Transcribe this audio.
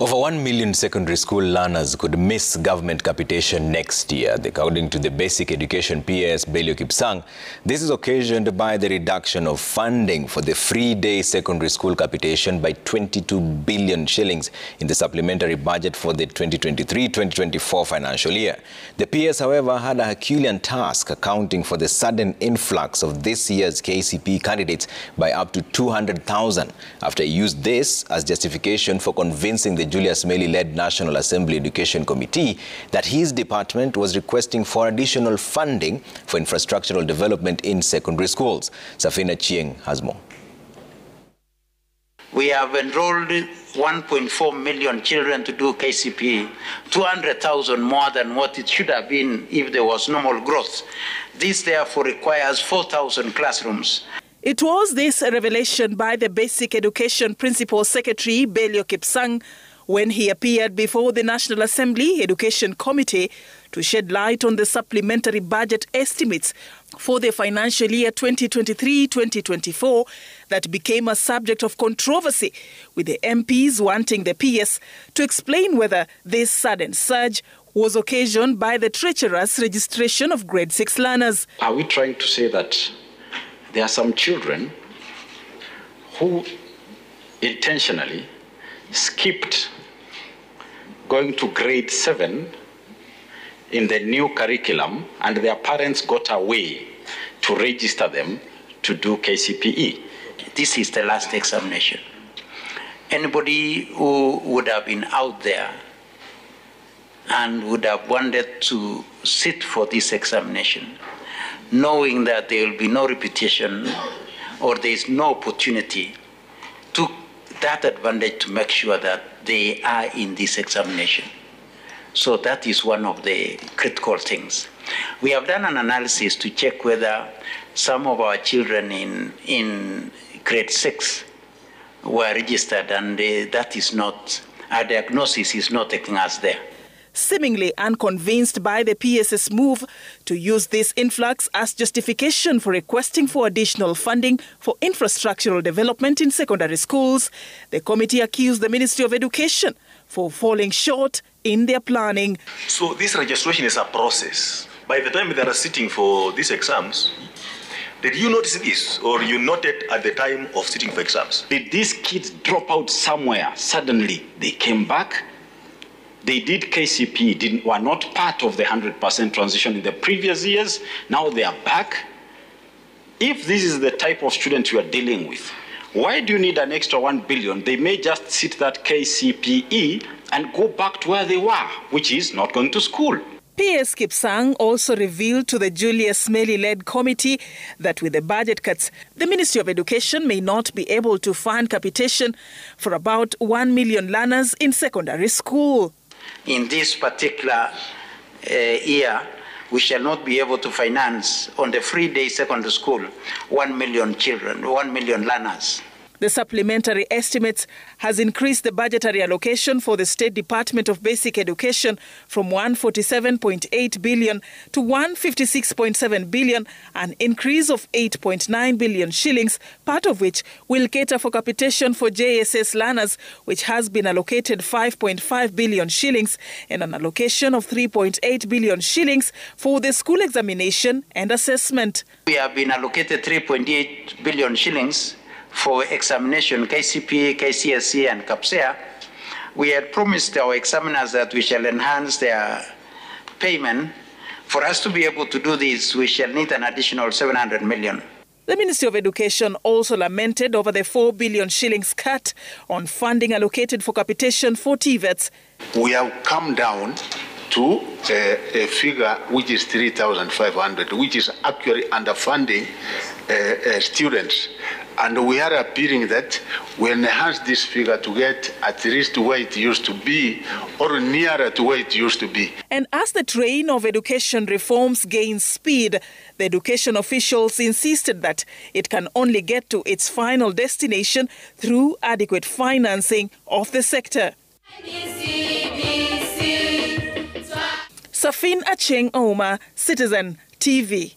Over 1 million secondary school learners could miss government capitation next year, according to the Basic Education PS Belio Kipsang. This is occasioned by the reduction of funding for the free-day secondary school capitation by 22 billion shillings in the supplementary budget for the 2023-2024 financial year. The PS, however, had a herculean task accounting for the sudden influx of this year's KCPE candidates by up to 200,000 after he used this as justification for convincing the Julius Melly-led National Assembly Education Committee that his department was requesting for additional funding for infrastructural development in secondary schools. Safina Chieng has more. We have enrolled 1.4 million children to do KCPE, 200,000 more than what it should have been if there was normal growth. This therefore requires 4,000 classrooms. It was this revelation by the Basic Education Principal Secretary Belio Kipsang when he appeared before the National Assembly Education Committee to shed light on the supplementary budget estimates for the financial year 2023-2024 that became a subject of controversy, with the MPs wanting the PS to explain whether this sudden surge was occasioned by the treacherous registration of grade 6 learners. Are we trying to say that there are some children who intentionally skipped going to grade 7 in the new curriculum and their parents got away to register them to do KCPE? This is the last examination. Anybody who would have been out there and would have wanted to sit for this examination, knowing that there will be no repetition or there is no opportunity, took that advantage to make sure that they are in this examination. So that is one of the critical things. We have done an analysis to check whether some of our children in grade 6 were registered, and that is not, our diagnosis is not taking us there. Seemingly unconvinced by the PS's move to use this influx as justification for requesting for additional funding for infrastructural development in secondary schools, the committee accused the Ministry of Education for falling short in their planning. So this registration is a process. By the time they are sitting for these exams, did you notice this, or you noted at the time of sitting for exams? Did these kids drop out somewhere? Suddenly they came back. They did KCPE, were not part of the 100% transition in the previous years. Now they are back. If this is the type of student you are dealing with, why do you need an extra 1 billion? They may just sit that KCPE and go back to where they were, which is not going to school. PS Kipsang also revealed to the Julius Melly-led committee that with the budget cuts, the Ministry of Education may not be able to fund capitation for about 1 million learners in secondary school. In this particular year, we shall not be able to finance on the free-day secondary school 1 million children, 1 million learners. The supplementary estimates has increased the budgetary allocation for the State Department of Basic Education from 147.8 billion to 156.7 billion, an increase of 8.9 billion shillings, part of which will cater for capitation for JSS learners, which has been allocated 5.5 billion shillings, and an allocation of 3.8 billion shillings for the school examination and assessment. We have been allocated 3.8 billion shillings for examination, KCPE, KCSE, and Kipsang. We had promised our examiners that we shall enhance their payment. For us to be able to do this, we shall need an additional 700 million. The Ministry of Education also lamented over the 4 billion shillings cut on funding allocated for capitation for TVETs. We have come down to a figure which is 3,500, which is actually underfunding students. And we are appealing that we enhance this figure to get at least where it used to be or nearer to where it used to be. And as the train of education reforms gains speed, the education officials insisted that it can only get to its final destination through adequate financing of the sector. Safina Chieng, Citizen TV.